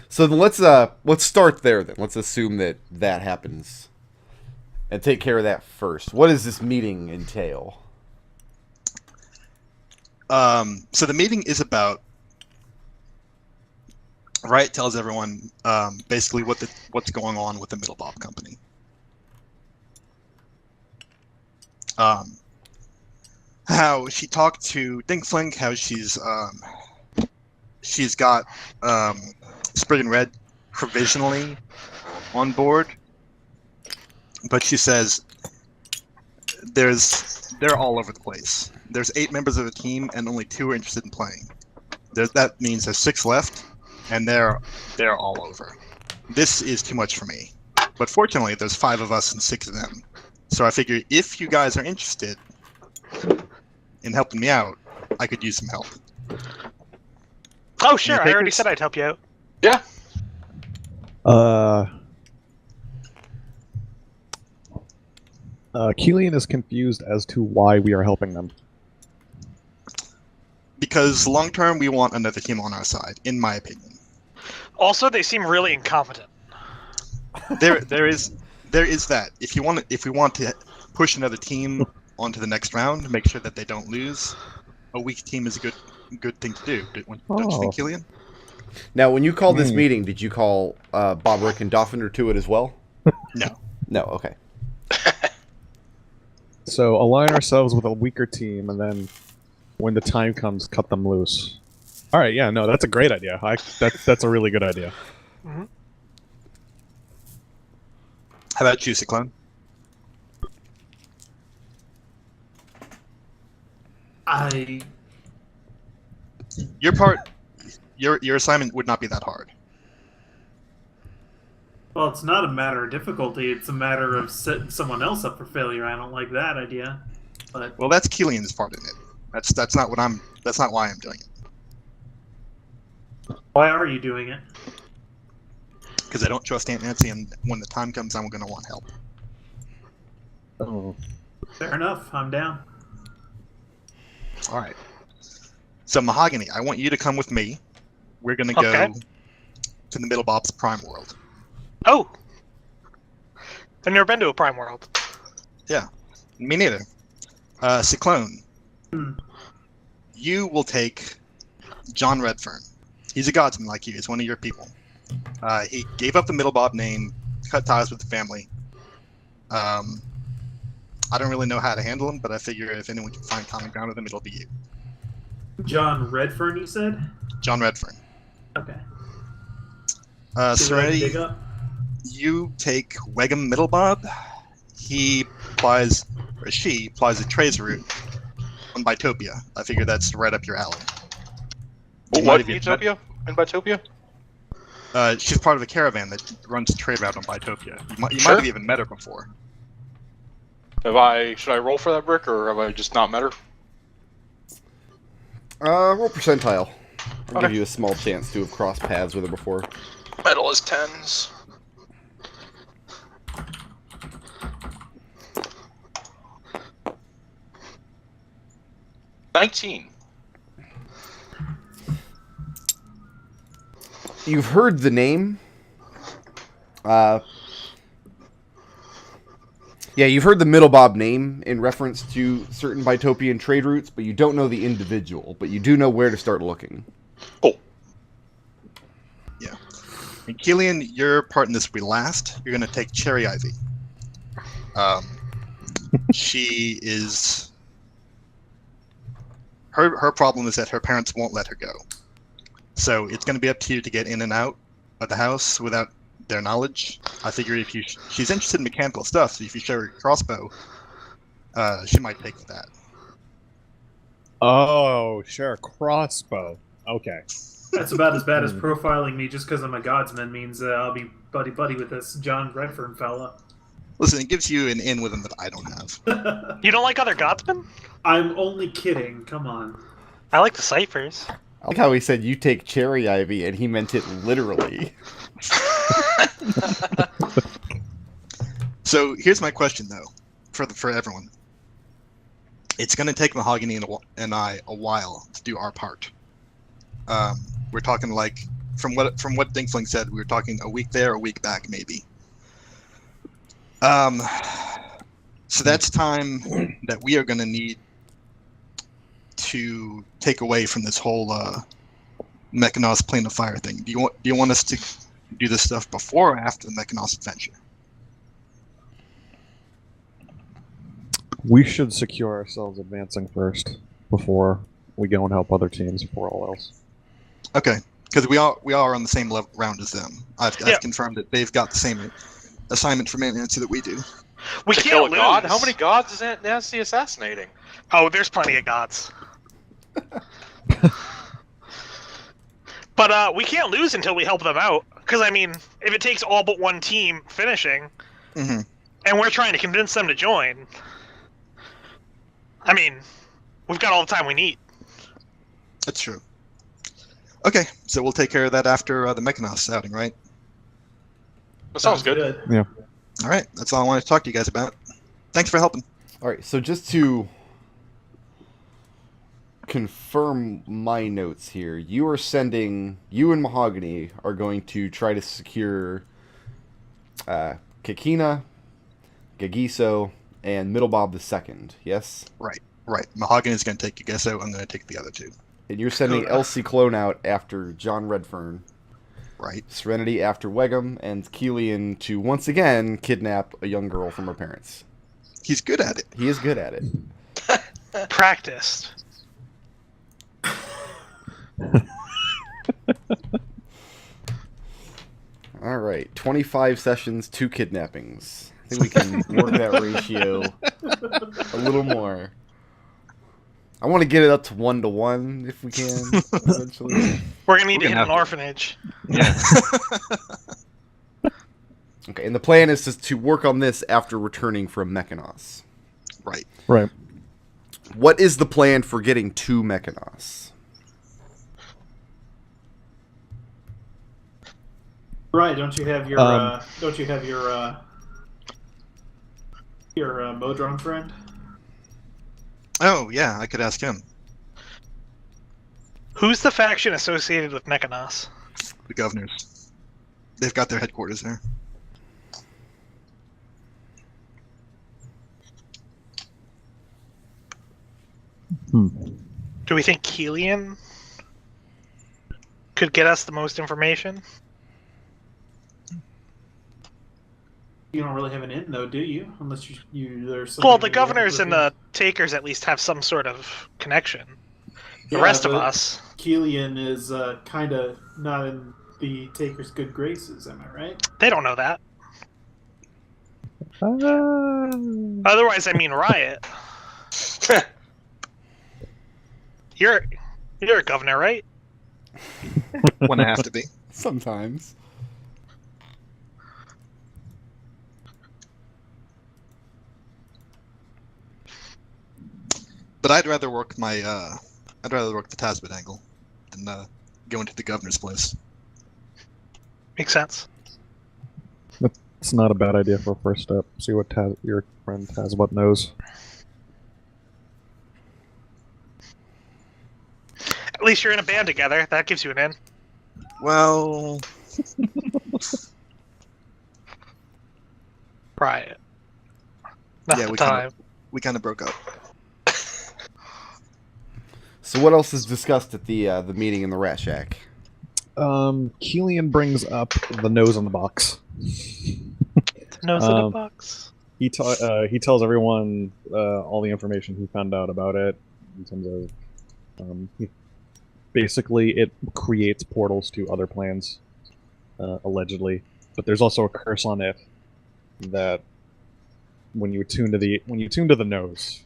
So then let's start there then. Let's assume that happens and take care of that first. What does this meeting entail? So the meeting is about Riot tells everyone basically what's going on with the Middle Bob company. How she talked to Dinkfling, how she's got Sprig and Red provisionally on board, but she says they're all over the place. There's 8 members of the team, and only 2 are interested in playing. That means there's 6 left, and they're all over. This is too much for me. But fortunately, there's 5 of us and 6 of them. So I figure if you guys are interested in helping me out, I could use some help. Oh, sure. I already said I'd help you out. Yeah. Kelian is confused as to why we are helping them. Because long term, we want another team on our side, in my opinion. Also, they seem really incompetent. There is that. If we want to push another team onto the next round, make sure that they don't lose, a weak team is a good thing to do. Don't you think, Kelian? Now, when you called this meeting, did you call Bob, Rick, and Dolphin to it as well? No. No. Okay. So align ourselves with a weaker team, and then when the time comes, cut them loose. All right, yeah, no, that's a great idea. That's a really good idea. Mm-hmm. How about you, Ciclon? Your assignment would not be that hard. Well, it's not a matter of difficulty. It's a matter of setting someone else up for failure. I don't like that idea. But Well, that's Kelian's part in it. That's not what I'm. That's not why I'm doing it. why are you doing it? Because I don't trust Aunt Nancy, and when the time comes, I'm going to want help. Oh. Fair enough. I'm down. All right. So Mahogany, I want you to come with me. We're going to Okay. go to the Middle Bob's Prime World. Oh! I've never been to a Prime World. Yeah, me neither. Ciclone, Hmm. you will take John Redfern. He's a godsman like you. He's one of your people. He gave up the Middle Bob name, cut ties with the family. I don't really know how to handle him, but I figure if anyone can find common ground with him, it'll be you. John Redfern, you said? John Redfern. Okay. Serenity, Dig up? you take Wegham Middle Bob. He applies, or she applies a trades route on Bitopia. I figure that's right up your alley. You might What, have even Utopia? In Bitopia? she's part of a caravan that runs a trade route on Bitopia. You might Sure. have even met her before. Should I roll for that brick, or have I just not met her? Roll percentile. I'll Okay. give you a small chance to have crossed paths with her before. Metal is 10s. $19. You've heard the name. Yeah, you've heard the Middle Bob name in reference to certain Bitopian trade routes, but you don't know the individual, but you do know where to start looking. Cool. Yeah. And Kelian, your part in this will be last. You're going to take Cherry Ivy. She is... Her problem is that her parents won't let her go. So it's going to be up to you to get in and out of the house without their knowledge. I figure if she's interested in mechanical stuff, so if you show her a crossbow, she might take that. Oh, sure, crossbow. Okay. That's about as bad as profiling me just because I'm a godsman means I'll be buddy-buddy with this John Redfern fella. Listen, it gives you an in with them that I don't have. You don't like other godsmen? I'm only kidding. Come on. I like the ciphers. I like how he said you take Cherry Ivy, and he meant it literally. So here's my question, though, for everyone. It's going to take Mahogany and I a while to do our part. We're talking like From what Dinkfling said, we were talking a week there, a week back, maybe. So that's time that we are going to need to take away from this whole Mechanos Plane of Fire thing. Do you want us to do this stuff before or after the Mechanos adventure? We should secure ourselves advancing first before we go and help other teams before all else. Okay, because we are on the same round as them. I've confirmed that they've got the same assignment for Manancy that we do. We To can't kill a lose. god? How many gods is Nancy assassinating? Oh, there's plenty of gods. But we can't lose until we help them out. Because, I mean, if it takes all but one team finishing, Mm-hmm. and we're trying to convince them to join, I mean, we've got all the time we need. That's true. Okay, so we'll take care of that after the Mechanos outing, right? That sounds good. Yeah. All right, that's all I wanted to talk to you guys about. Thanks for helping. All right, so just to confirm my notes here, you and Mahogany are going to try to secure Kikina, Gagiso, and Middlebob II, yes? Right. Mahogany is going to take Gagesso. I'm going to take the other two. And you're sending Ciclon out after John Redfern. Right. Serenity after Wegham, and Kelian to once again kidnap a young girl from her parents. He's good at it. He is good at it. Practiced. All right, 25 sessions, 2 kidnappings. I think we can work that ratio a little more. I want to get it up to 1-to-1 if we can eventually. We're going to need to We're hit gonna an have to. orphanage. Yeah. Okay, and the plan is to work on this after returning from Mechanos. Right. Right. What is the plan for getting to Mechanos? Right? Don't you have your Modron friend? Oh, yeah, I could ask him. Who's the faction associated with Mechanos? The governors. They've got their headquarters there. Do we think Kelian could get us the most information? You don't really have an in though, do you? Unless there's. Well, something the that governors you and the takers at least have some sort of connection. The Yeah, rest of but us. Kelian is kind of not in the taker's good graces. Am I right? They don't know that. Otherwise, I mean Riot. You're a governor, right? When I have to be. Sometimes. But I'd rather work the Tasbit angle than go into the governor's place. Makes sense. It's not a bad idea for a first step. See what your friend Tasbit knows. At least you're in a band together. That gives you an in. Well, Riot. Not yeah, the we time. kind of broke up. So what else is discussed at the meeting in the Rat Shack? Kelian brings up the nose on the box. Nose in a box. He tells everyone all the information he found out about it in terms of basically it creates portals to other planes, allegedly. But there's also a curse on it that when you tune to the nose,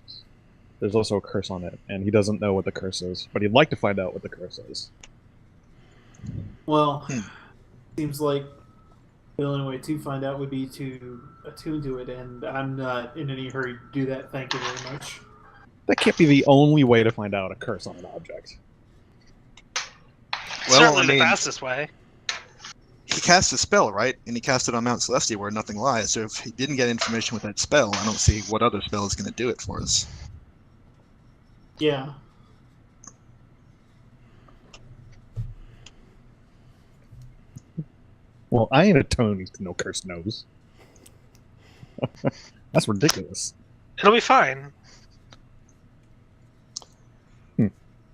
there's also a curse on it, and he doesn't know what the curse is, but he'd like to find out what the curse is. Well, seems like the only way to find out would be to attune to it, and I'm not in any hurry to do that. Thank you very much. That can't be the only way to find out a curse on an object. Well, Certainly I mean, the fastest way. he cast a spell, right? And he cast it on Mount Celestia where nothing lies. So if he didn't get information with that spell, I don't see what other spell is going to do it for us. Yeah. Well, I ain't attuning to no cursed nose. That's ridiculous. It'll be fine.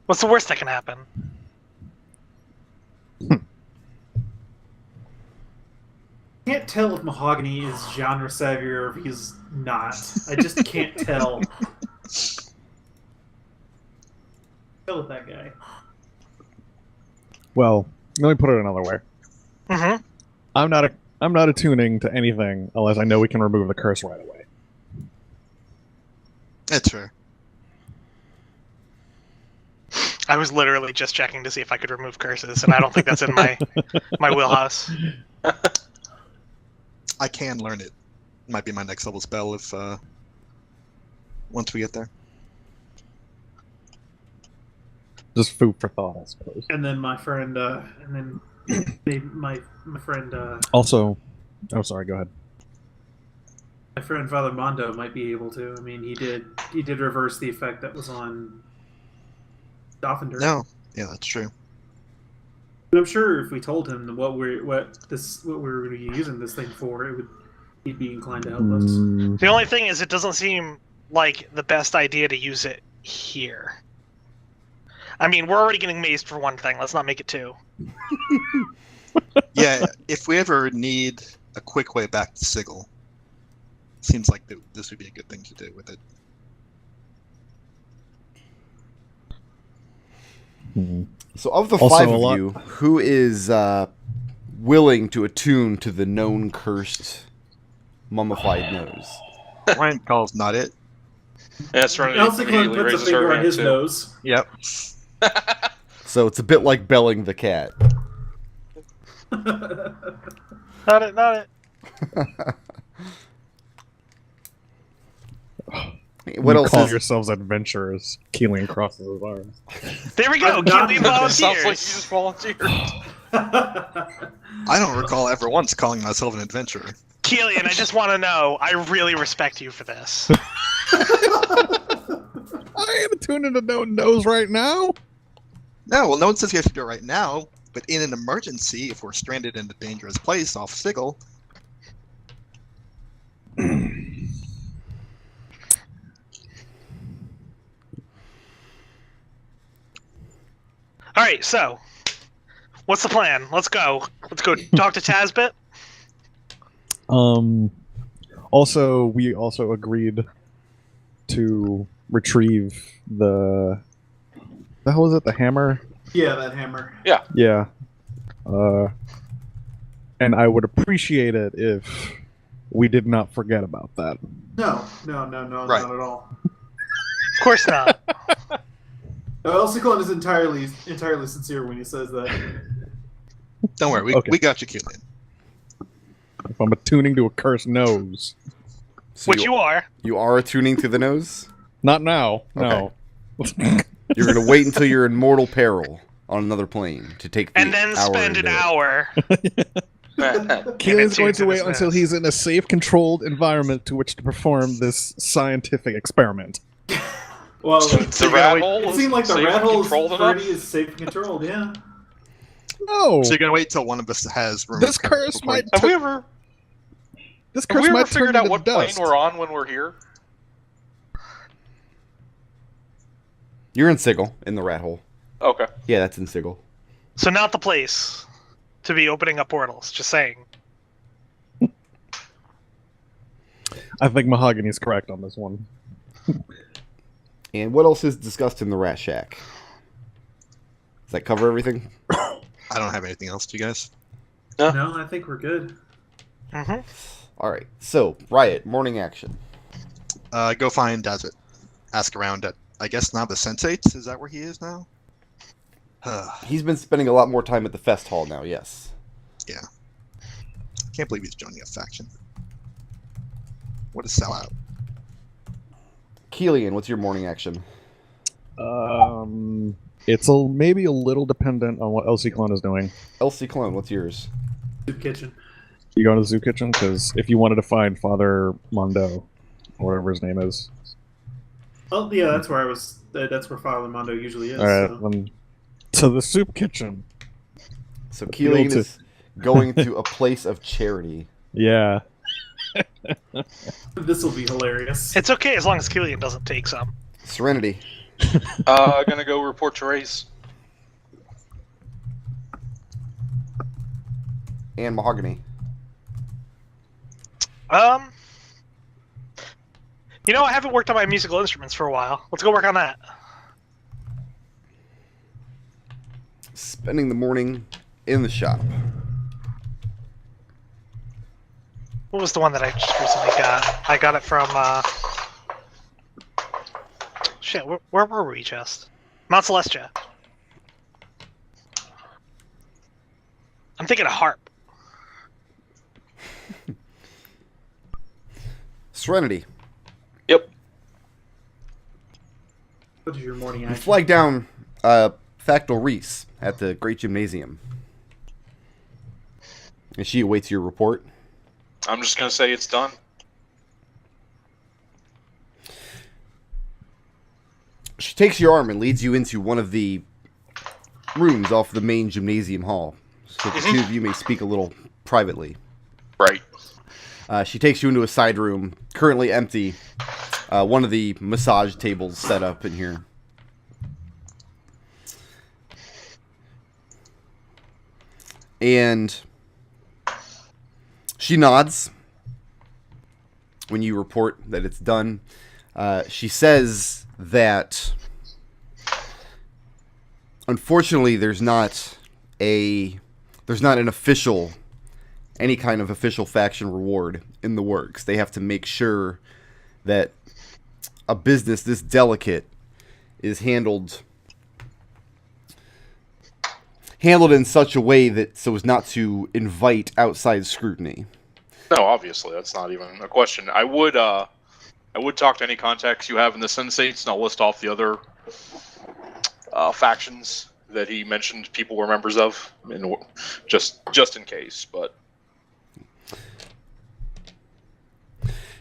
What's the worst that can happen? I can't tell if Mahogany is genre savvy or if he's not. I just can't tell. Tell with that guy. Well, let me put it another way. Mm-hmm. I'm not attuning to anything unless I know we can remove the curse right away. That's fair. I was literally just checking to see if I could remove curses, and I don't think that's in my wheelhouse. I can learn it. Might be my next level spell if once we get there. Just food for thought, I suppose. And then my friend, my friend, Also, oh sorry, go ahead. my friend Father Mondo might be able to. I mean, he did reverse the effect that was on Doffender. No, yeah, that's true. I'm sure if we told him what we're going to be using this thing for, he'd be inclined to help us. The only thing is, it doesn't seem like the best idea to use it here. I mean, we're already getting mazed for one thing. Let's not make it two. Yeah, if we ever need a quick way back to Sigil, seems like this would be a good thing to do with it. So of the Also, five a of lot- you, who is willing to attune to the known cursed mummified nose? Ryan calls not it. Yeah, Serenity Elsie immediately puts a raises her finger on hand his too. nose. Yep. So it's a bit like belling the cat. Not it, not it. What You else call is yourselves adventurers? Kelian crosses his arms. There we go. I'm not- Kelian It sounds like you volunteers. just volunteered. I don't recall ever once calling myself an adventurer. Kelian, I just want to know. I really respect you for this. I am attuning to no nose right now. No, well, no one says you have to do it right now, but in an emergency, if we're stranded in a dangerous place off Sigil, All right, so what's the plan? Let's go. Let's go talk to Tazbit. Also, we also agreed to retrieve the hell was it? The hammer? Yeah, that hammer. Yeah. And I would appreciate it if we did not forget about that. No, Right. not at all. Of course not. Ciclon is entirely sincere when he says that. don't worry, Okay. we got you, Kelian. If I'm attuning to a cursed nose. so Which you are. you are attuning to the nose? Not now. No. You're gonna wait until you're in mortal peril on another plane to take the And then hour spend to an do it. hour. Keelan's going attuned to to wait this until nose. he's in a safe, controlled environment to which to perform this scientific experiment. Well, The rat hole it is seemed like the safe rat and hole controlled enough? already is safe and controlled. Yeah. No, So you're gonna wait till one of us has room. this curse before- might. Have we ever This have curse we ever might turn figured out into what plane dust. we're on when we're here? You're in Sigil, in the rat hole. Okay. Yeah, that's in Sigil. So not the place to be opening up portals. Just saying. I think Mahogany's correct on this one. And what else is discussed in the rat shack? Does that cover everything? I don't have anything else. Do you guys? No, I think we're good. Mm-hmm. All right. So, Riot, morning action. Go find Dazit. Ask around at, I guess, now the Sensates. Is that where he is now? He's been spending a lot more time at the fest hall now. Yes. Can't believe he's joining a faction. What a sellout. Kelian, what's your morning action? It's maybe a little dependent on what Ciclon is doing. LC Clone, what's yours? Soup kitchen. You go to the zoo kitchen because if you wanted to find Father Mondo, or whatever his name is, Oh yeah, that's where I was. That's where Father Mondo usually is. all right, so. then to the soup kitchen. So You'll Kelian to- is going to a place of charity. Yeah. This will be hilarious. It's okay as long as Kelian doesn't take some. Serenity. Gonna go report to Raze. And Mahogany. You know, I haven't worked on my musical instruments for a while. Let's go work on that. Spending the morning in the shop. What was the one that I just recently got? I got it from, Shit, where were we just? Mount Celestia. I'm thinking a harp. Serenity. Yep. What is your morning You action? flag down Factal Reese at the Great Gymnasium. And she awaits your report. I'm just gonna say it's done. She takes your arm and leads you into one of the rooms off the main gymnasium hall, so the two of you may speak a little privately. Right. She takes you into a side room, currently empty. One of the massage tables set up in here. And she nods when you report that it's done. She says that unfortunately there's not any kind of official faction reward in the works. They have to make sure that a business this delicate is handled in such a way that so as not to invite outside scrutiny. No, obviously that's not even a question. I would talk to any contacts you have in the Sensates, and I'll list off the other factions that he mentioned people were members of, just in case. But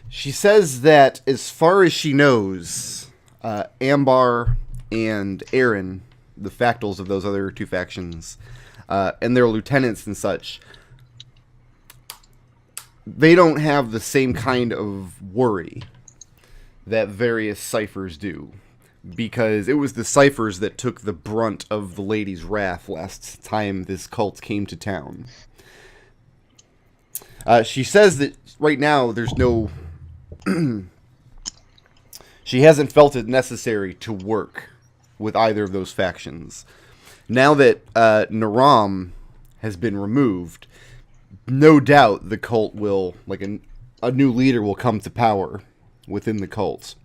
she says that as far as she knows, Ambar and Aaron, the factals of those other two factions, and their lieutenants and such, they don't have the same kind of worry that various ciphers do, because it was the ciphers that took the brunt of the Lady's Wrath last time this cult came to town. She says that right now there's no... she hasn't felt it necessary to work with either of those factions. Now that Naram has been removed, no doubt the cult will, a new leader will come to power within the cult.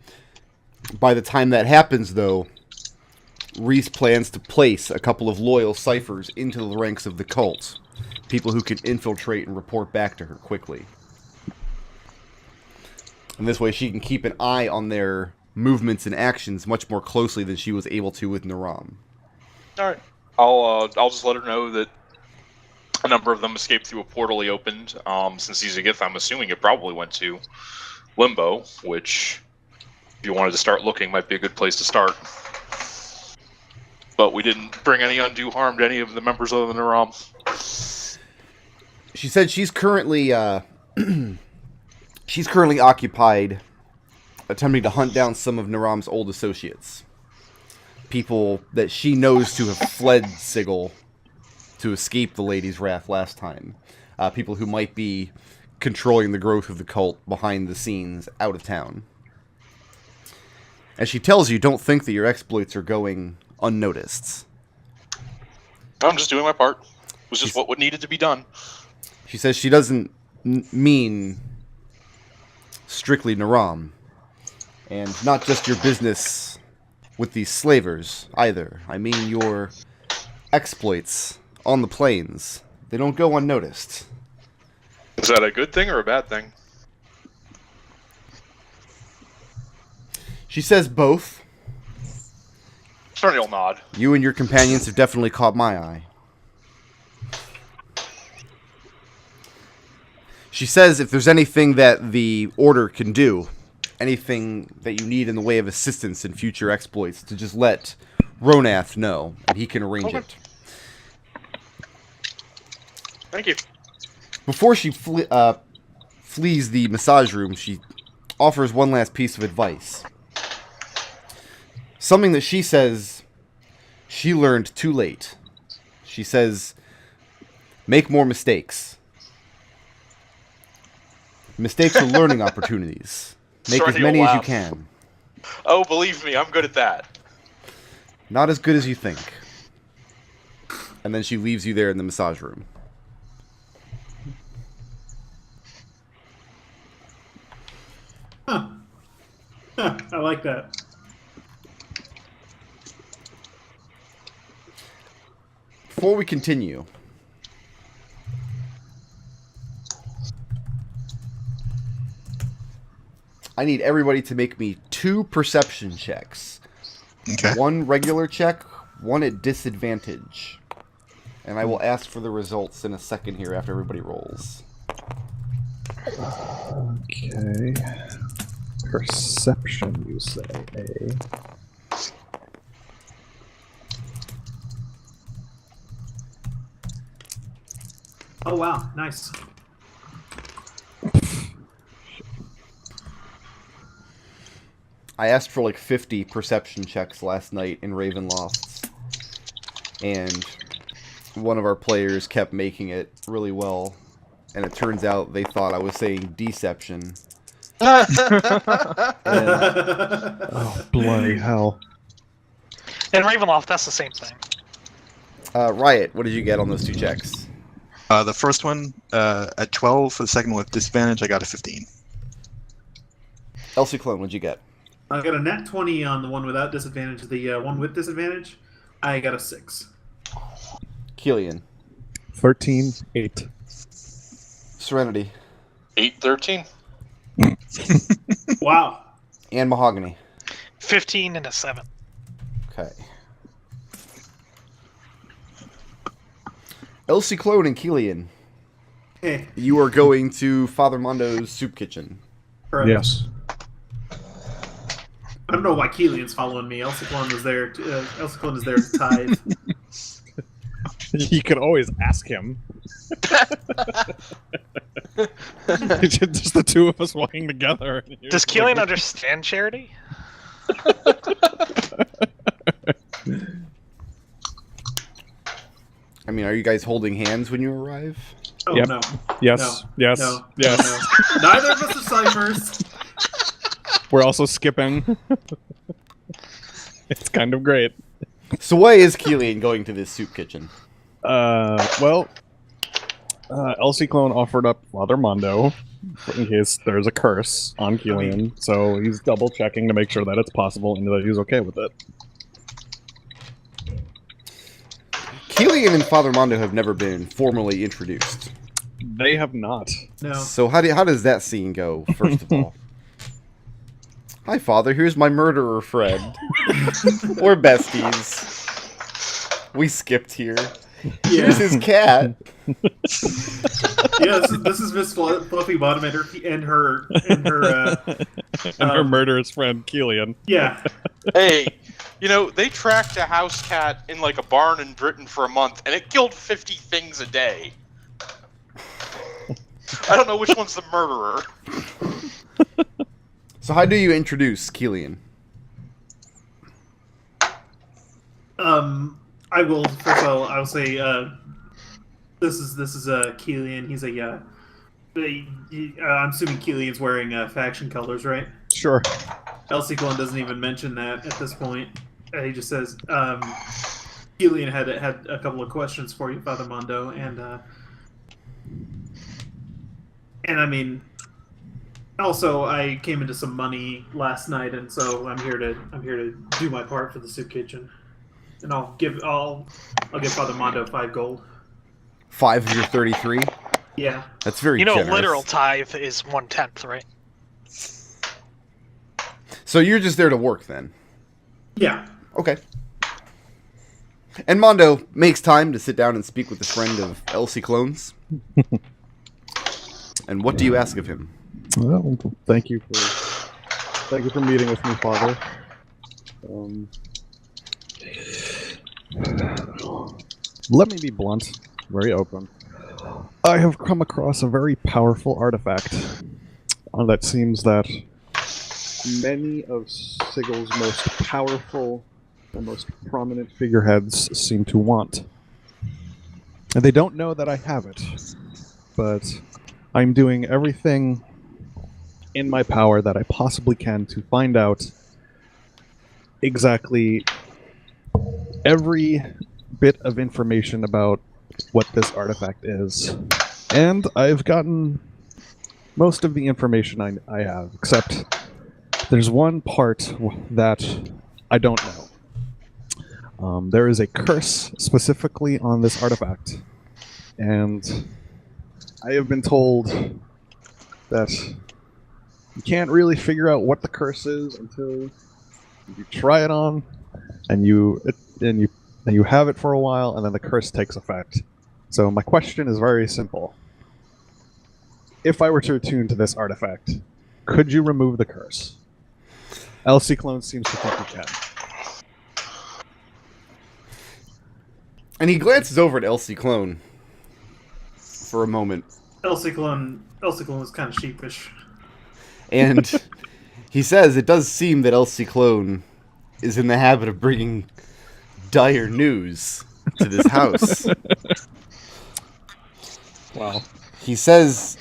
By the time that happens, though, Reese plans to place a couple of loyal ciphers into the ranks of the cult, people who can infiltrate and report back to her quickly. And this way she can keep an eye on their movements and actions much more closely than she was able to with Naram. all right, I'll just let her know that a number of them escaped through a portal he opened. Since he's a Gith, I'm assuming it probably went to Limbo, which, if you wanted to start looking, might be a good place to start. But we didn't bring any undue harm to any of the members other than Naram. She said she's currently occupied attempting to hunt down some of Naram's old associates. People that she knows to have fled Sigil to escape the Lady's Wrath last time. People who might be controlling the growth of the cult behind the scenes out of town. And she tells you, don't think that your exploits are going unnoticed. I'm just doing my part. It was just what needed to be done. She says she doesn't mean strictly Naram. And not just your business with these slavers, either. I mean your exploits on the plains. They don't go unnoticed. Is that a good thing or a bad thing? She says both. Certainly will nod. You and your companions have definitely caught my eye. She says if there's anything that the Order can do, anything that you need in the way of assistance in future exploits, to just let Ronath know, and he can arrange it. Thank you. Before she flees the massage room, she offers one last piece of advice. Something that she says she learned too late. She says, make more mistakes. Mistakes are learning opportunities. Make as Serenity many will as you laugh. can. Oh, believe me, I'm good at that. Not as good as you think. And then she leaves you there in the massage room. Huh. Huh. I like that. Before we continue, I need everybody to make me 2 perception checks. Okay. 1 regular check, 1 at disadvantage. And I will ask for the results in a second here after everybody rolls. Okay. Perception, you say, eh? Oh wow, nice. I asked for like 50 perception checks last night in Ravenlofts. And one of our players kept making it really well. And it turns out they thought I was saying deception. And Oh, bloody hell. In Ravenloft, that's the same thing. Riot, what did you get on those 2 checks? The first one at 12. For the second one with disadvantage, I got a 15. Elsie Clone, what'd you get? I got a nat 20 on the one without disadvantage. The one with disadvantage, I got a 6. Kelian. 13, 8. Serenity. 8-13. Wow. And Mahogany. 15 and a 7. Okay. Elsie Clone and Kelian, Hey. you are going to Father Mondo's soup kitchen. Correct. Yes. I don't know why Kelian's following me. Elciclone is there. Elciclone is there to tithe. You could always ask him. Just the 2 of us walking together. Does Kelian understand charity? I mean, are you guys holding hands when you arrive? Oh Yep. no. Yes. No. Yes. No. Yes. No. Neither of us are ciphers. We're also skipping. It's kind of great. So why is Kelian going to this soup kitchen? Well, Elsie Clone offered up Father Mondo in case there's a curse on Kelian, so he's double checking to make sure that it's possible and that he's okay with it. Kelian and Father Mondo have never been formally introduced. They have not. No. So how does that scene go, first of all? Hi, Father. Here's my murderer friend. We're besties. We skipped here. Here's his cat. Yeah, this is Miss Fluffy Bottom and her And her murderous friend, Kelian. yeah. Hey, you know, they tracked a house cat in like a barn in Britain for a month, and it killed 50 things a day. I don't know which one's the murderer. So how do you introduce Kelian? I will first of all I'll say this is Kelian. He's I'm assuming Kelian's wearing faction colors, right? Sure. Elciclone doesn't even mention that at this point. He just says Kelian had a couple of questions for you, Father Mondo, and I mean, also I came into some money last night, and so I'm here to do my part for the soup kitchen, and I'll give Father Mondo 5 gold. 5 of your 33? Yeah. That's very You know, generous. literal tithe is 1/10, right? So you're just there to work then? Yeah. Okay. And Mondo makes time to sit down and speak with a friend of Elsie Clone's. And what do you ask of him? Well, thank you for meeting with me, Father. Let me be blunt, very open. I have come across a very powerful artifact that seems that many of Sigel's most powerful and most prominent figureheads seem to want. And they don't know that I have it, but I'm doing everything in my power that I possibly can to find out exactly every bit of information about what this artifact is. And I've gotten most of the information I have, except there's one part that I don't know. There is a curse specifically on this artifact, and I have been told that you can't really figure out what the curse is until you try it on, and you have it for a while, and then the curse takes effect. So my question is very simple. If I were to attune to this artifact, could you remove the curse? Ciclon seems to think you can. And he glances over at Ciclon for a moment. Ciclon is kind of sheepish. And he says it does seem that Ciclon is in the habit of bringing dire news to this house. Wow. He says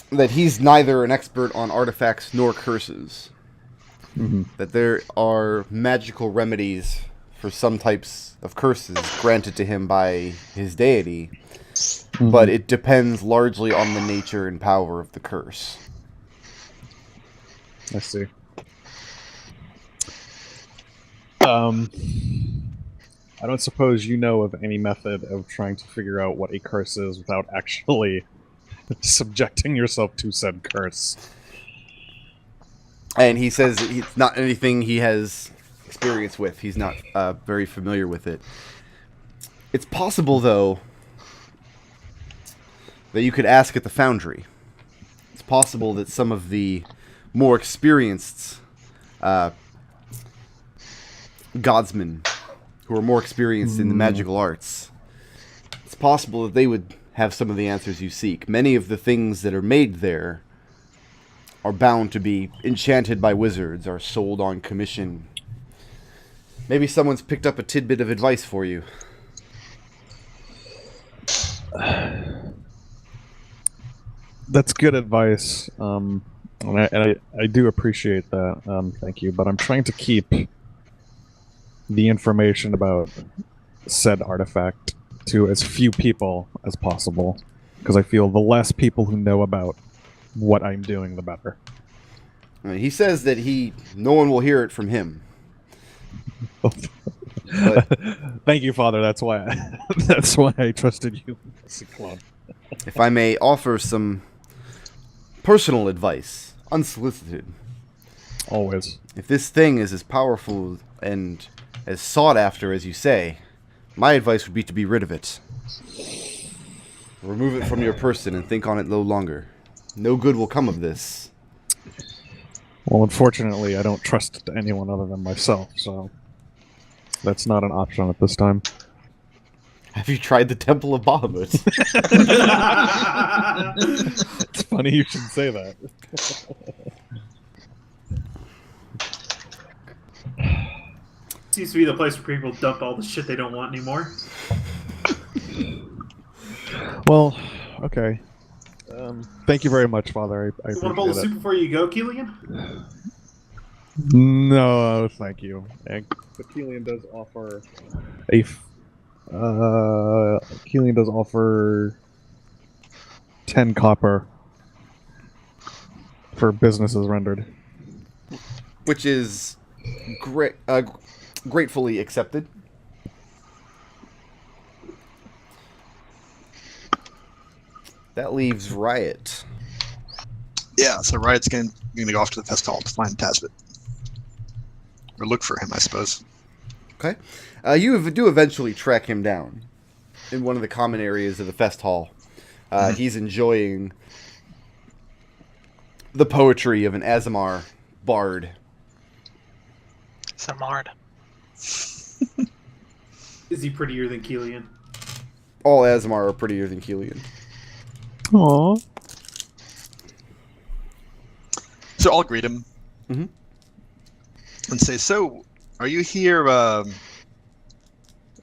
that he's neither an expert on artifacts nor curses. Mm-hmm. That there are magical remedies for some types of curses granted to him by his deity, but it depends largely on the nature and power of the curse. I see. I don't suppose you know of any method of trying to figure out what a curse is without actually subjecting yourself to said curse. And he says it's not anything he has experience with. He's not very familiar with it. It's possible, though, that you could ask at the foundry. It's possible that some of the more experienced godsmen who are more experienced in the magical arts, it's possible that they would have some of the answers you seek. Many of the things that are made there are bound to be enchanted by wizards, are sold on commission. Maybe someone's picked up a tidbit of advice for you. That's good advice, and I do appreciate that. Thank you, but I'm trying to keep the information about said artifact to as few people as possible, because I feel the less people who know about what I'm doing, the better. He says that no one will hear it from him. But thank you, Father. That's why I trusted you, Ciclon. If I may offer some personal advice, unsolicited. Always. If this thing is as powerful and as sought after as you say, my advice would be to be rid of it. Remove it from your person and think on it no longer. No good will come of this. Well, unfortunately, I don't trust anyone other than myself, so that's not an option at this time. Have you tried the Temple of Bahamut? It's funny you should say that. Seems to be the place where people dump all the shit they don't want anymore. Well, okay. Thank you very much, Father. I You want a bowl of soup before you go, Kelian? No, thank you. But Kelian does offer Kelian does offer 10 copper for businesses rendered. Which is gratefully accepted. That leaves Riot. Yeah, so Riot's going to go off to the fest hall to find Tasbit. Or look for him, I suppose. Okay. You do eventually track him down in one of the common areas of the fest hall. He's enjoying the poetry of an Aasimar bard. Samard. Is he prettier than Kelian? all Aasimar are prettier than Kelian. Aww. So I'll greet him Mhm. and say, "So, are you here? Are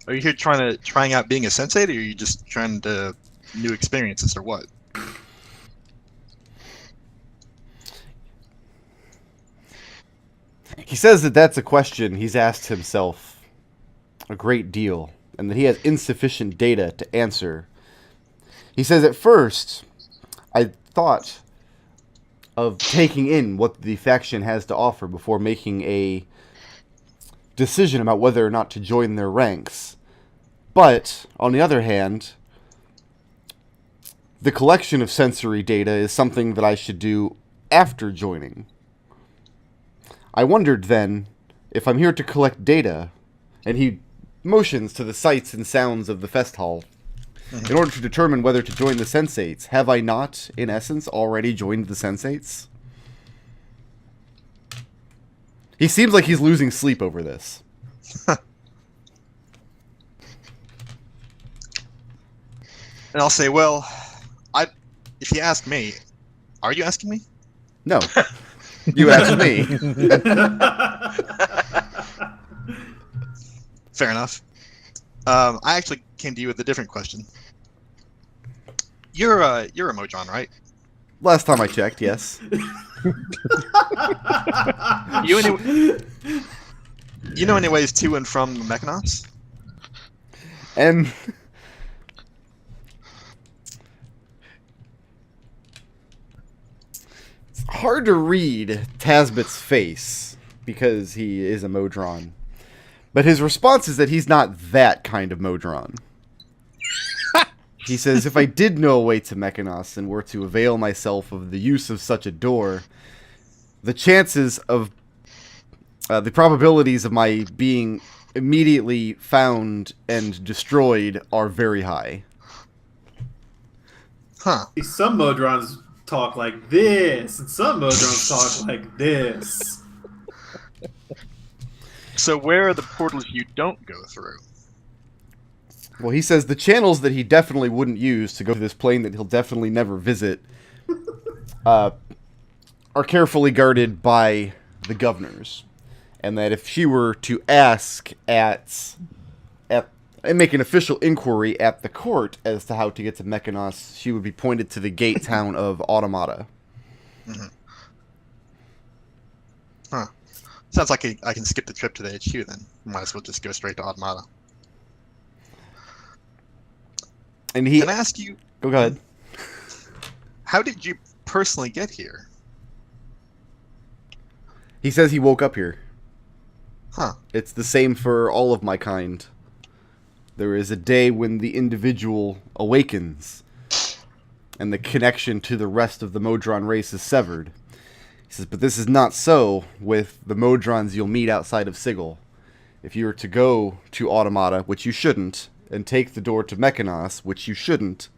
you here trying out being a sensei, or are you just trying to new experiences, or what?" He says that that's a question he's asked himself a great deal, and that he has insufficient data to answer. He says, at first, I thought of taking in what the faction has to offer before making a decision about whether or not to join their ranks. But, on the other hand, the collection of sensory data is something that I should do after joining. I wondered then if I'm here to collect data, and he motions to the sights and sounds of the fest hall, in order to determine whether to join the Sensates. Have I not, in essence, already joined the Sensates? He seems like he's losing sleep over this. And I'll say, "Well, if you ask me, are you asking me?" No. You asked me. Fair enough. I actually came to you with a different question. You're a Modron, right? Last time I checked, yes. You know any ways to and from Mechanos? And it's hard to read Tasbet's face because he is a Modron. But his response is that he's not that kind of Modron. He says, if I did know a way to Mechanos and were to avail myself of the use of such a door, the chances of the probabilities of my being immediately found and destroyed are very high. Huh. Some Modrons talk like this, and some Modrons talk like this. So where are the portals you don't go through? Well, he says the channels that he definitely wouldn't use to go to this plane that he'll definitely never visit are carefully guarded by the governors. And that if she were to ask and make an official inquiry at the court as to how to get to Mechanos, she would be pointed to the gate town of Automata. Mm-hmm. Huh. Sounds like I can skip the trip to the HQ then. Might as well just go straight to Automata. And he... Can I ask you... Go ahead. How did you personally get here? He says he woke up here. Huh. It's the same for all of my kind. There is a day when the individual awakens, and the connection to the rest of the Modron race is severed. He says, but this is not so with the Modrons you'll meet outside of Sigil. If you were to go to Automata, which you shouldn't, and take the door to Mechanos, which you shouldn't,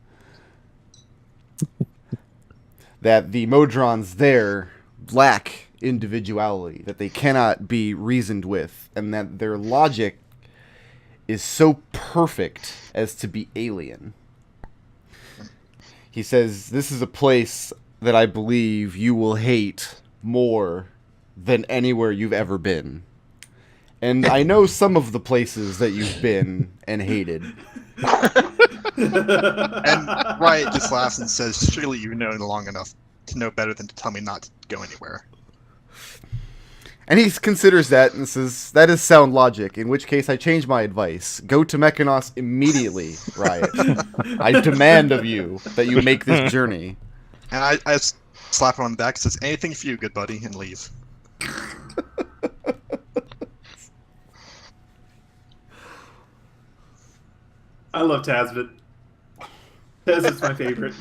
that the Modrons there lack individuality, that they cannot be reasoned with, and that their logic is so perfect as to be alien. He says, this is a place that I believe you will hate more than anywhere you've ever been. And I know some of the places that you've been and hated. And Riot just laughs and says, surely you've known long enough to know better than to tell me not to go anywhere. And he considers that and says, that is sound logic, in which case I change my advice. Go to Mechanos immediately, Riot. I demand of you that you make this journey. And I slap him on the back and says, anything for you, good buddy, and leave. I love Tasbet. Tasbet's my favorite.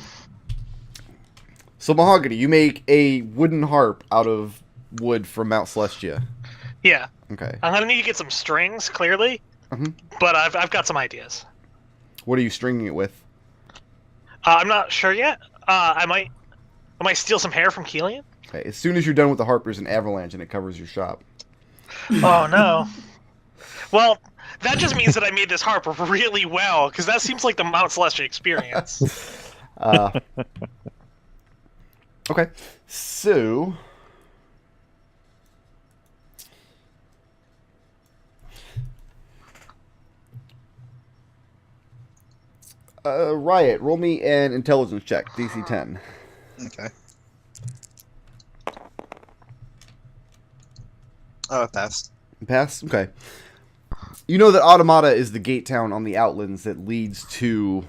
So, Mahogany, you make a wooden harp out of wood from Mount Celestia. Yeah. Okay. I'm gonna need to get some strings, clearly. Mhm. But I've got some ideas. What are you stringing it with? I'm not sure yet. I might steal some hair from Kelian. Okay. As soon as you're done with the harp, there's an avalanche and it covers your shop. Oh no. Well, That just means that I made this harp really well, because that seems like the Mount Celestia experience. Okay, so Riot, roll me an intelligence check, DC 10. Okay. Passed. Pass? Okay. You know that Automata is the gate town on the Outlands that leads to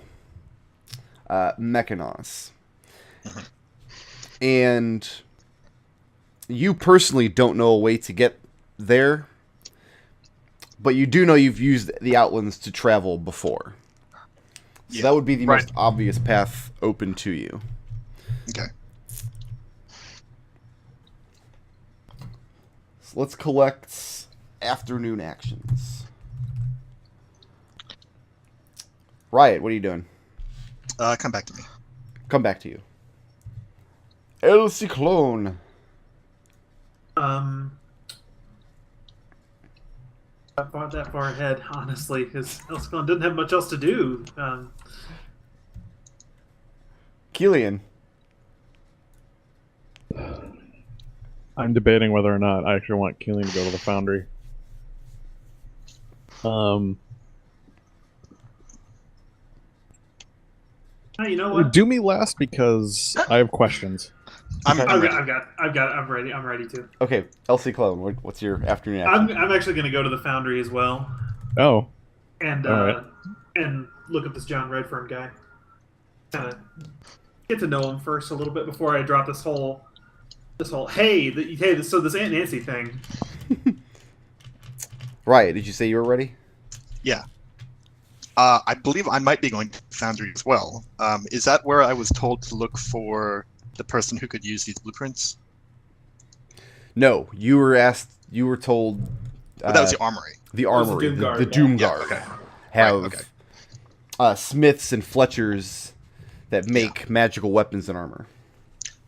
Mechanos. And you personally don't know a way to get there, but you do know you've used the Outlands to travel before. So that would be the most obvious path open to you. Okay. So let's collect afternoon actions. Riot, what are you doing? Come back to me. Come back to you. El Ciclon. That far ahead, honestly, because Elskon didn't have much else to do. Kelian. I'm debating whether or not I actually want Kelian to go to the Foundry. You know what? Do me last because I have questions. I'm ready. I'm ready to. Okay, El Ciclon, what's your afternoon action? I'm actually going to go to the Foundry as well. Oh. And Alright. and look at this John Redfern guy. Kind of get to know him first a little bit before I drop this whole so this Aunt Nancy thing. Riot, did you say you were ready? Yeah. I believe I might be going to Foundry as well. Is that where I was told to look for the person who could use these blueprints? No, you were told... But that was the Armory. The was the Armory, Doom the Guard. Doom Yeah, Guard, okay. have Right, smiths and fletchers that make magical weapons and armor.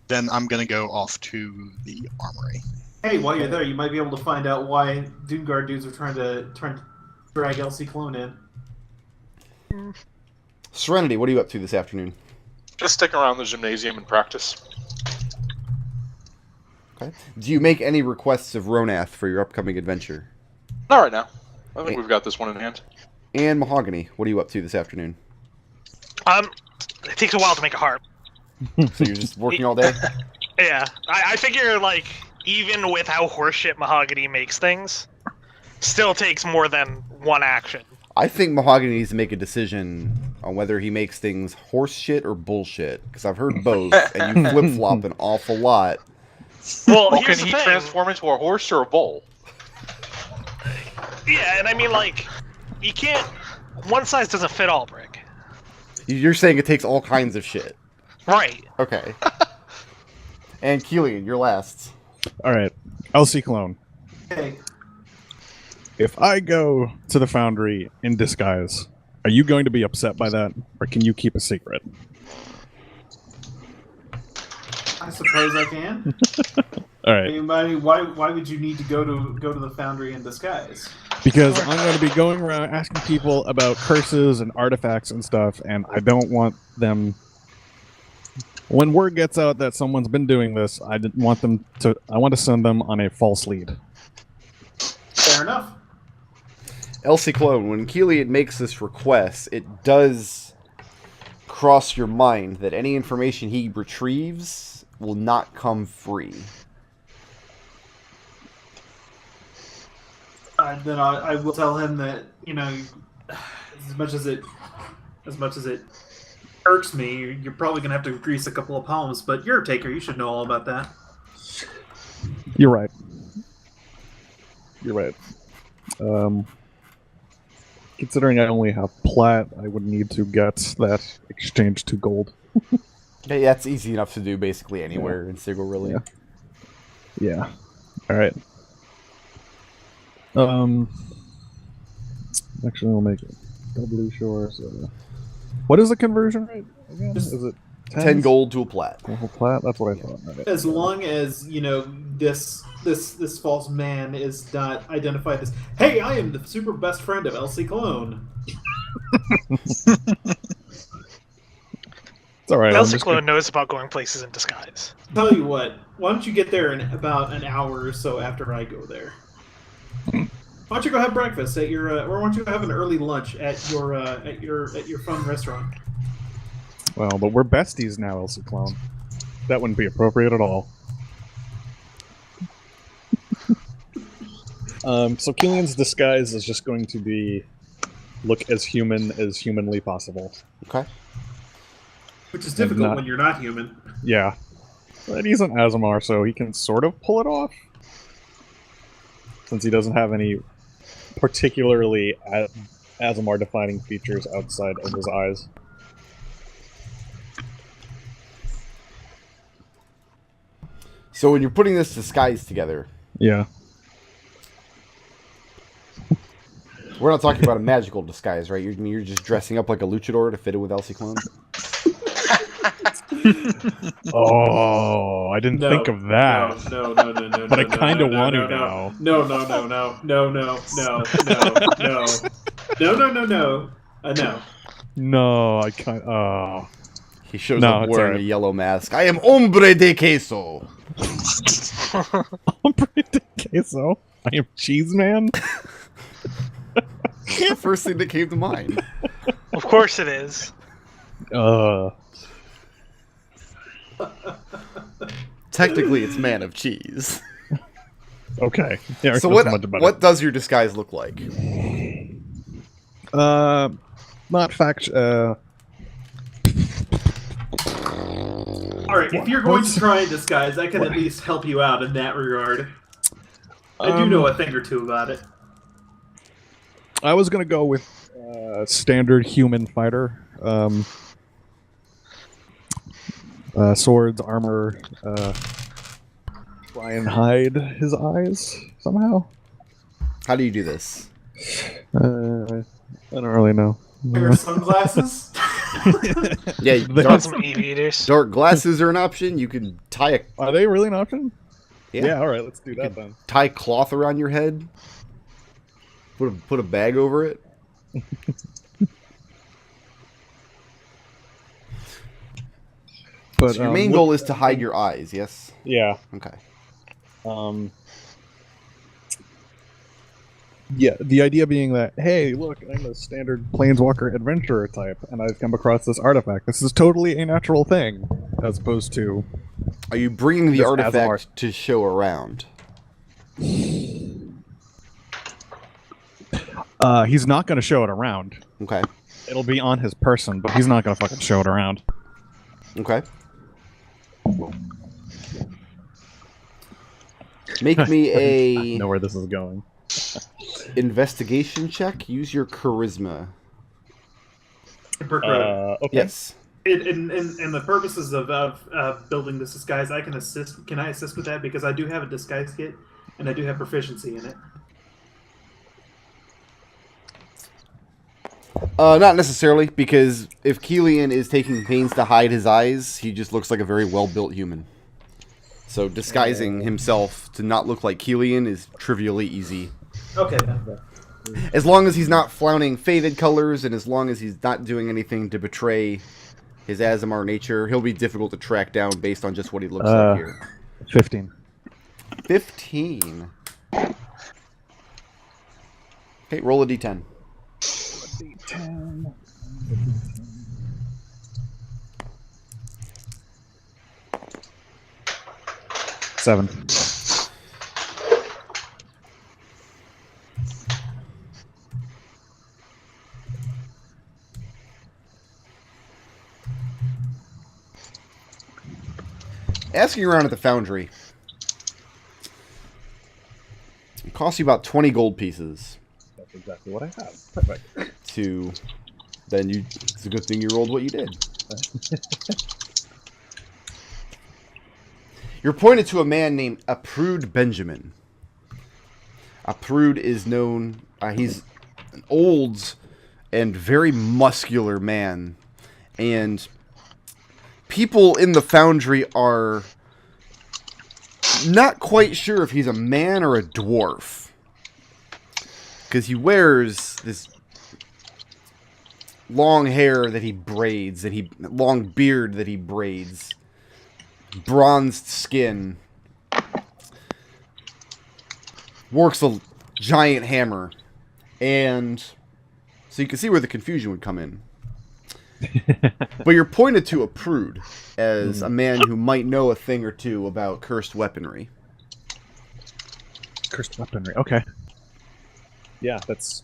Then I'm going to go off to the Armory. Hey, while you're there, you might be able to find out why Doomguard dudes are trying to drag LC Clone in. Serenity, what are you up to this afternoon? Just sticking around the gymnasium and practice. Okay. Do you make any requests of Ronath for your upcoming adventure? Not right now. I think we've got this one in hand. And Mahogany, what are you up to this afternoon? It takes a while to make a harp. So you're just working all day? Yeah, I figure, like, even with how horseshit Mahogany makes things, still takes more than one action. I think Mahogany needs to make a decision on whether he makes things horse shit or bullshit, because I've heard both, and you flip-flop an awful lot. Well, Well, here's can the he thing. transform into a horse or a bull? Yeah, and I mean, like, you can't... One size doesn't fit all, Brick. You're saying it takes all kinds of shit. Right. Okay. And Kelian, you're last. Alright. LC Clone. Hey, If I go to the Foundry in disguise, are you going to be upset by that? Or can you keep a secret? I suppose I can. Alright. I mean, why would you need to go to the Foundry in disguise? Because I'm going to be going around asking people about curses and artifacts and stuff, and I don't want them... When word gets out that someone's been doing this, I want to send them on a false lead. Fair enough. Elsie Clone, when Kelian makes this request, it does cross your mind that any information he retrieves will not come free. Then I will tell him that, you know, as much as it irks me, you're probably gonna have to grease a couple of palms. But you're a taker; you should know all about that. You're right. You're right. Considering I only have plat, I would need to get that exchanged to gold. Hey, that's easy enough to do basically anywhere in Sigil, really. Yeah. Alright. Actually, we'll make it doubly sure. So, what is the conversion rate again? Is it 10 gold to a plat. Well, plat? That's what I thought. Right. As long as you know this this false man is not identified as, hey, I am the super best friend of Elsie Clone. It's all right. Elsie Clone knows about going places in disguise. Tell you what, why don't you get there in about an hour or so after I go there? Why don't you go have breakfast at your, or why don't you have an early lunch at your fun restaurant? Well, but we're besties now, Elsie Clone. That wouldn't be appropriate at all. So Kelian's disguise is just going to be look as human as humanly possible. Okay. Which is difficult when you're not human. Yeah. But he's an Aasimar, so he can sort of pull it off. Since he doesn't have any particularly Aasimar-defining features outside of his eyes. So when you're putting this disguise together, Yeah. we're not talking about a magical disguise, right? You're just dressing up like a luchador to fit in with Elsie Clone? Oh, I didn't think of that. No. But I kind of want to now. No. No, I can't. Oh. He shows No, up it's wearing alright. a yellow mask. I am hombre de queso. Hombre de queso. I am cheese man. It's the first thing that came to mind. Of course it is. Technically, it's man of cheese. Okay. Yeah, So that's much better. what does your disguise look like? Not fact. Alright, if you're going to try and disguise, I can at least help you out in that regard. I do know a thing or two about it. I was gonna go with standard human fighter. Swords, armor. Try and hide his eyes somehow. How do you do this? I don't really know. Wear sunglasses? Yeah, Want some aviators? dark glasses are an option. You can Are they really an option? Yeah. All right. Let's do that then. tie cloth around your head. Put a bag over it. But So your main goal is to hide your eyes, yes? Yeah. Okay. Yeah, the idea being that, hey, look, I'm a standard planeswalker adventurer type, and I've come across this artifact. This is totally a natural thing, as opposed to... Are you bringing the Just artifact Aasimar. to show around? He's not going to show it around. Okay. It'll be on his person, but he's not going to fucking show it around. Okay. Make me I a know where this is going. investigation check. Use your charisma. Okay. Yes. In the purposes of building this disguise, I can assist. Can I assist with that? Because I do have a disguise kit, and I do have proficiency in it. Not necessarily, because if Kelian is taking pains to hide his eyes, he just looks like a very well-built human. So disguising himself to not look like Kelian is trivially easy. Okay, then. As long as he's not flaunting faded colors, and as long as he's not doing anything to betray his Aasimar nature, he'll be difficult to track down based on just what he looks like here. 15. 15. Okay, roll a d10. D10. 7. Asking around at the foundry. It costs you about 20 gold pieces. That's exactly what I have. Perfect. Then it's a good thing you rolled what you did. You're pointed to a man named Aprude Benjamin. Aprude is known, he's an old and very muscular man. And people in the foundry are not quite sure if he's a man or a dwarf. Because he wears this long hair that he braids, long beard that he braids, bronzed skin, works a giant hammer, and so you can see where the confusion would come in. But you're pointed to a prude as a man who might know a thing or two about cursed weaponry. Cursed weaponry. Okay. Yeah, that's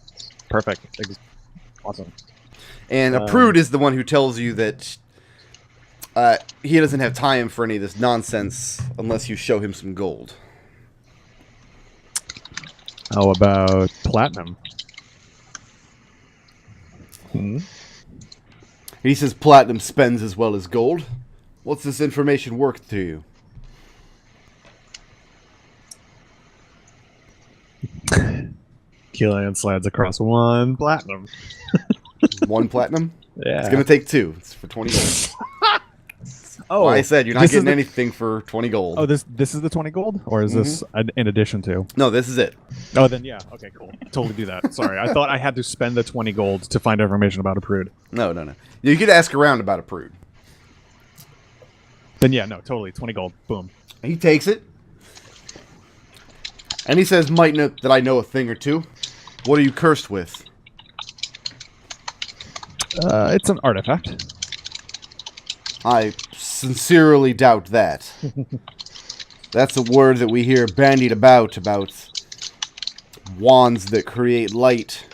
perfect. Awesome. And a prude is the one who tells you that he doesn't have time for any of this nonsense unless you show him some gold. How about platinum? He says platinum spends as well as gold. What's this information worth to you? Kelian slides across 1 platinum. 1 platinum? Yeah. It's going to take 2. It's for 20 gold. Oh, Well, I said you're not getting anything for 20 gold. Oh, this is the 20 gold? Or is this in addition to? No, this is it. Oh, then yeah. Okay, cool. Totally do that. Sorry. I thought I had to spend the 20 gold to find information about a prude. No. You could ask around about a prude. Then yeah, no, totally. 20 gold. Boom. He takes it. And he says, might know that I know a thing or two. What are you cursed with? It's an artifact. I sincerely doubt that. That's a word that we hear bandied about wands that create light,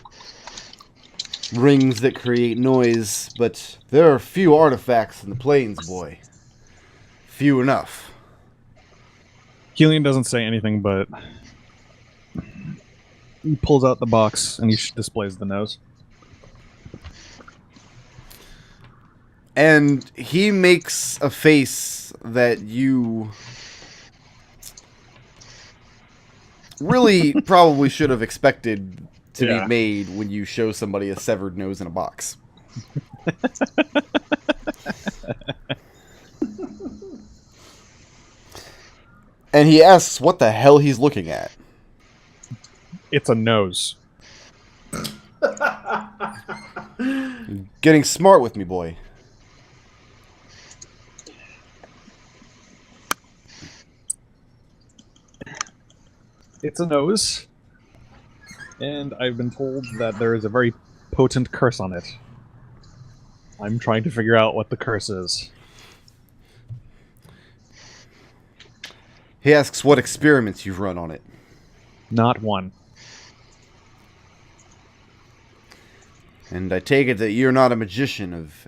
rings that create noise, but there are few artifacts in the plains, boy. Few enough. Kelian doesn't say anything, but he pulls out the box and he displays the nose. And he makes a face that you really probably should have expected to be made when you show somebody a severed nose in a box. And he asks what the hell he's looking at. It's a nose. Getting smart with me, boy. It's a nose. And I've been told that there is a very potent curse on it. I'm trying to figure out what the curse is. He asks what experiments you've run on it. Not one. And I take it that you're not a magician of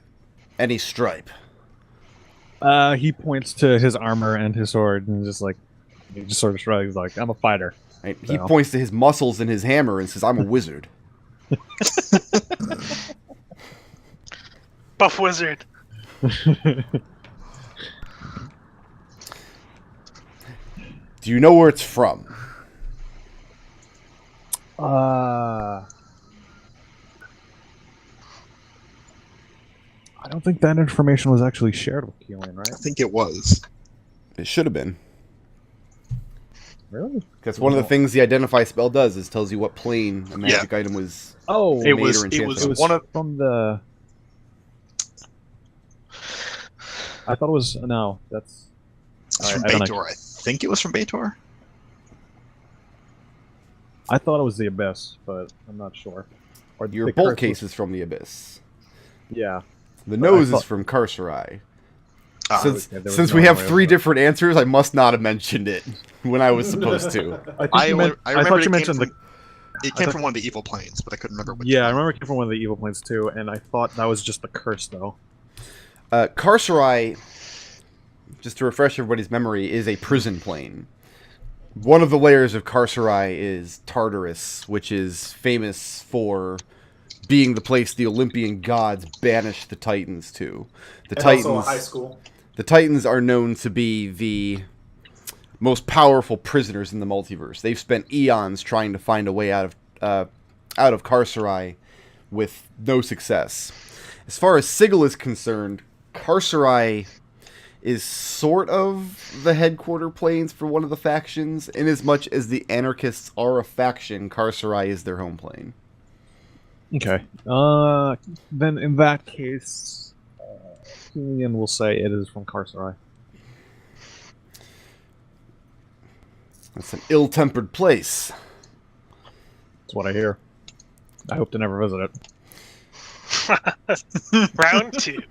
any stripe. He points to his armor and his sword and just like, he just sort of shrugs like, I'm a fighter. Right? He points to his muscles and his hammer and says, I'm a wizard. Buff wizard. Do you know where it's from? I don't think that information was actually shared with Kelian, right? I think it was. It should have been. Really? Because one of the things the identify spell does is tells you what plane a magic item was. Oh, It made was. or It enchanted was on. one of. from the. I thought it was no. That's It's from I don't Baitor. I think it was from Baitor. I thought it was the Abyss, but I'm not sure. Or Your the bolt curse case was- is from the Abyss. Yeah. The But I nose is thought- from Carcerai. Ah, Since, okay, there was since no we have way 3 of- different answers, I must not have mentioned it when I was supposed to. I think I you meant, I remember thought it you came mentioned from, the. It came from one of the evil planes, but I couldn't remember which. Yeah, I one. remember it came from one of the evil planes too, and I thought that was just the curse though. Carcerai, just to refresh everybody's memory, is a prison plane. One of the layers of Carcerai is Tartarus, which is famous for being the place the Olympian gods banished the Titans to. The And Titans, also a high school. the Titans are known to be the most powerful prisoners in the multiverse. They've spent eons trying to find a way out of Carcerai with no success. As far as Sigil is concerned, Carcerai is sort of the headquarter planes for one of the factions, in as much as the anarchists are a faction, Carcerai is their home plane. Okay. Then in that case, Kelian will say it is from Carcerai. That's an ill-tempered place. That's what I hear. I hope to never visit it. Round 2.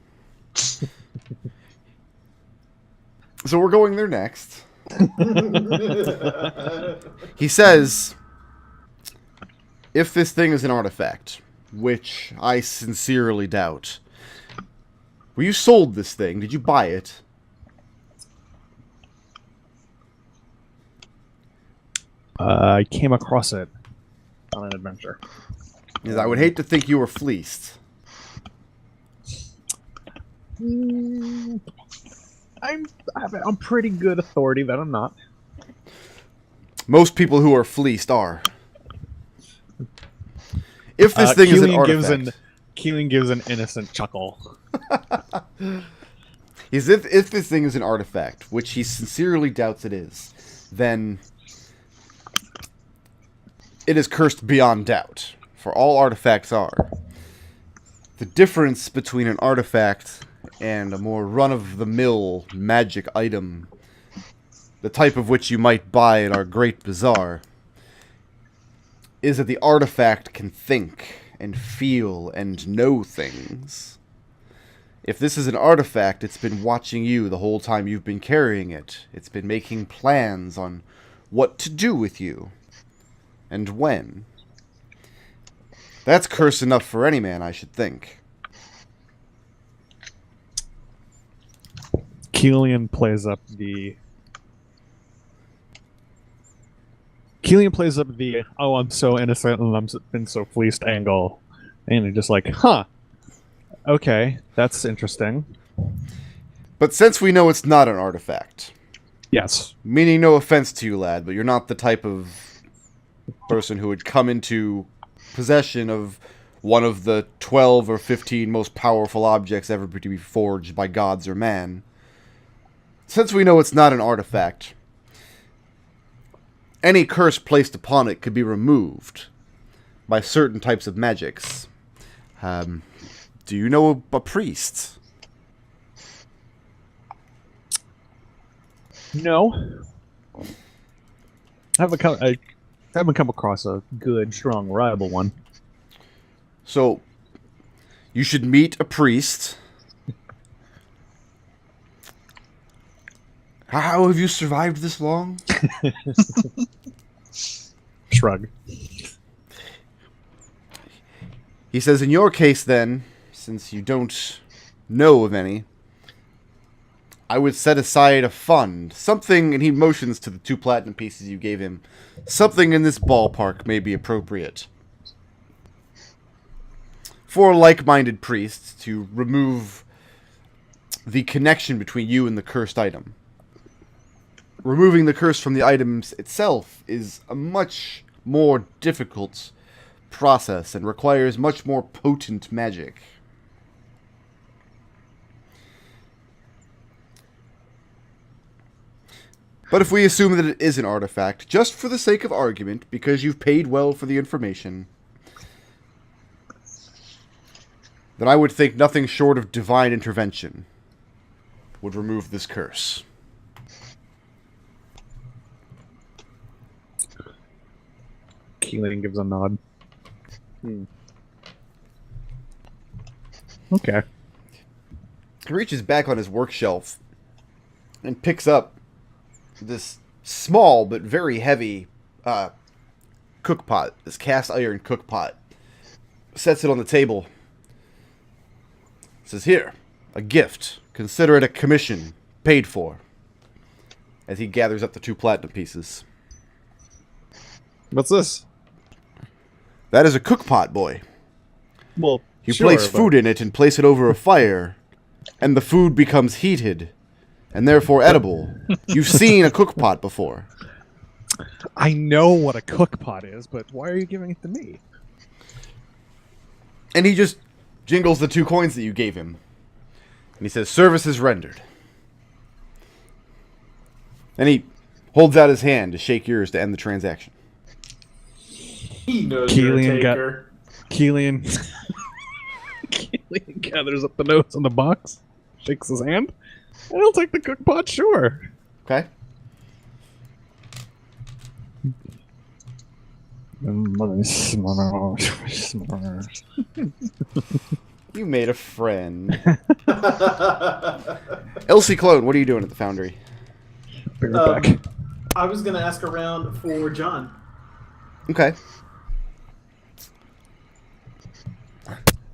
So we're going there next. He says, if this thing is an artifact, which I sincerely doubt, well, you sold this thing. Did you buy it? I came across it on an adventure. Because I would hate to think you were fleeced. I'm pretty good authority that I'm not. Most people who are fleeced are. If this thing is an artifact... Kelian gives an innocent chuckle. If this thing is an artifact, which he sincerely doubts it is, then it is cursed beyond doubt. For all artifacts are. The difference between an artifact and a more run-of-the-mill magic item, the type of which you might buy in our Great Bazaar, is that the artifact can think and feel and know things. If this is an artifact, it's been watching you the whole time you've been carrying it. It's been making plans on what to do with you and when. That's curse enough for any man, I should think. Kelian plays up the oh, I'm so innocent and I've been so fleeced angle. And you're just like, huh. Okay, that's interesting. But since we know it's not an artifact, Yes. meaning no offense to you, lad, but you're not the type of person who would come into possession of one of the 12 or 15 most powerful objects ever to be forged by gods or man. Since we know it's not an artifact, any curse placed upon it could be removed by certain types of magics. Do you know a priest? No. I haven't come across a good, strong, reliable one. So, you should meet a priest. How have you survived this long? Shrug. He says, in your case then, since you don't know of any, I would set aside a fund. Something, and he motions to the 2 platinum pieces you gave him. Something in this ballpark may be appropriate. For like-minded priests to remove the connection between you and the cursed item. Removing the curse from the items itself is a much more difficult process and requires much more potent magic. But if we assume that it is an artifact, just for the sake of argument, because you've paid well for the information, then I would think nothing short of divine intervention would remove this curse. Kelian gives a nod. Okay. He reaches back on his work shelf and picks up this small but very heavy cookpot, this cast iron cookpot. Sets it on the table. Says, here, a gift. Consider it a commission, paid for. As he gathers up the 2 platinum pieces. What's this? That is a cookpot, boy. Well, You place food in it and place it over a fire, and the food becomes heated, and therefore edible. You've seen a cookpot before. I know what a cookpot is, but why are you giving it to me? And he just jingles the 2 coins that you gave him. And he says, service is rendered. And he holds out his hand to shake yours to end the transaction. He knows you're a Kelian got- taker. Kelian. Kelian gathers up the notes on the box, shakes his hand, and he'll take the cook pot, sure. Okay. You made a friend. Elsie Clone, what are you doing at the Foundry? Be right back. I was gonna ask around for John. Okay.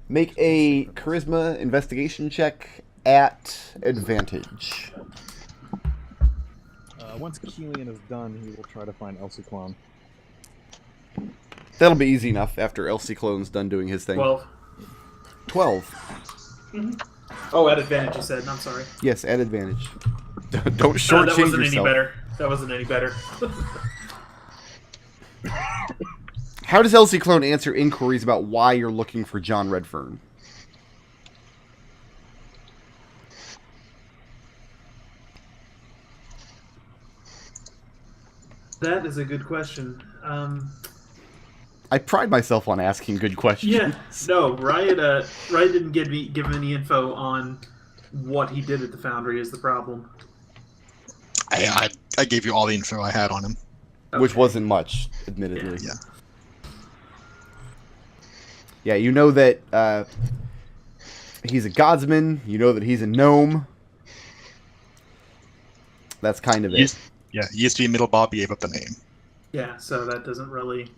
Make a charisma investigation check at advantage. Once Kelian is done, he will try to find Elsie Clone. That'll be easy enough after Elsie Clone's done doing his thing. 12. 12. Mm-hmm. Oh, at advantage, you said. I'm sorry. Yes, at advantage. Don't That shortchange wasn't yourself. any better. That wasn't any better. How does Elsie Clone answer inquiries about why you're looking for John Redfern? That is a good question. I pride myself on asking good questions. Yeah, no, Riot didn't give any info on what he did at the Foundry is the problem. I gave you all the info I had on him. Which Okay. wasn't much, admittedly. Yeah. Yeah, you know that he's a godsman. You know that he's a gnome. That's kind of it. He used to be Middle Bob, he gave up the name. Yeah, so that doesn't really...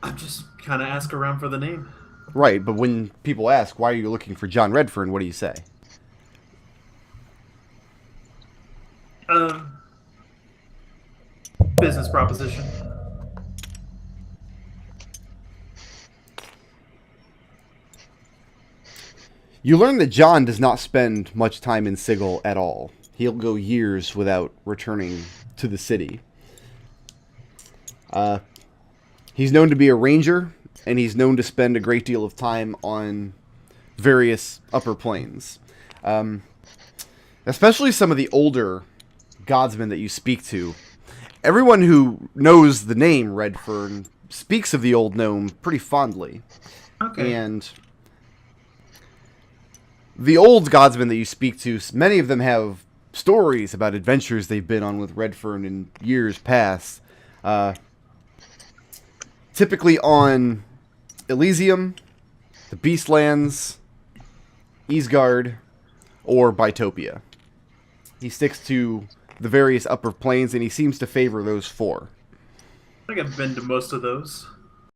I'm just kind of ask around for the name. Right, but when people ask, why are you looking for John Redfern, what do you say? Business proposition. You learn that John does not spend much time in Sigil at all. He'll go years without returning to the city. He's known to be a ranger, and he's known to spend a great deal of time on various upper planes. Especially some of the older godsmen that you speak to. Everyone who knows the name Redfern speaks of the old gnome pretty fondly. Okay. And the old godsmen that you speak to, many of them have stories about adventures they've been on with Redfern in years past. Typically on Elysium, the Beastlands, Easgard, or Bytopia. He sticks to the various upper planes, and he seems to favor those four. I think I've been to most of those.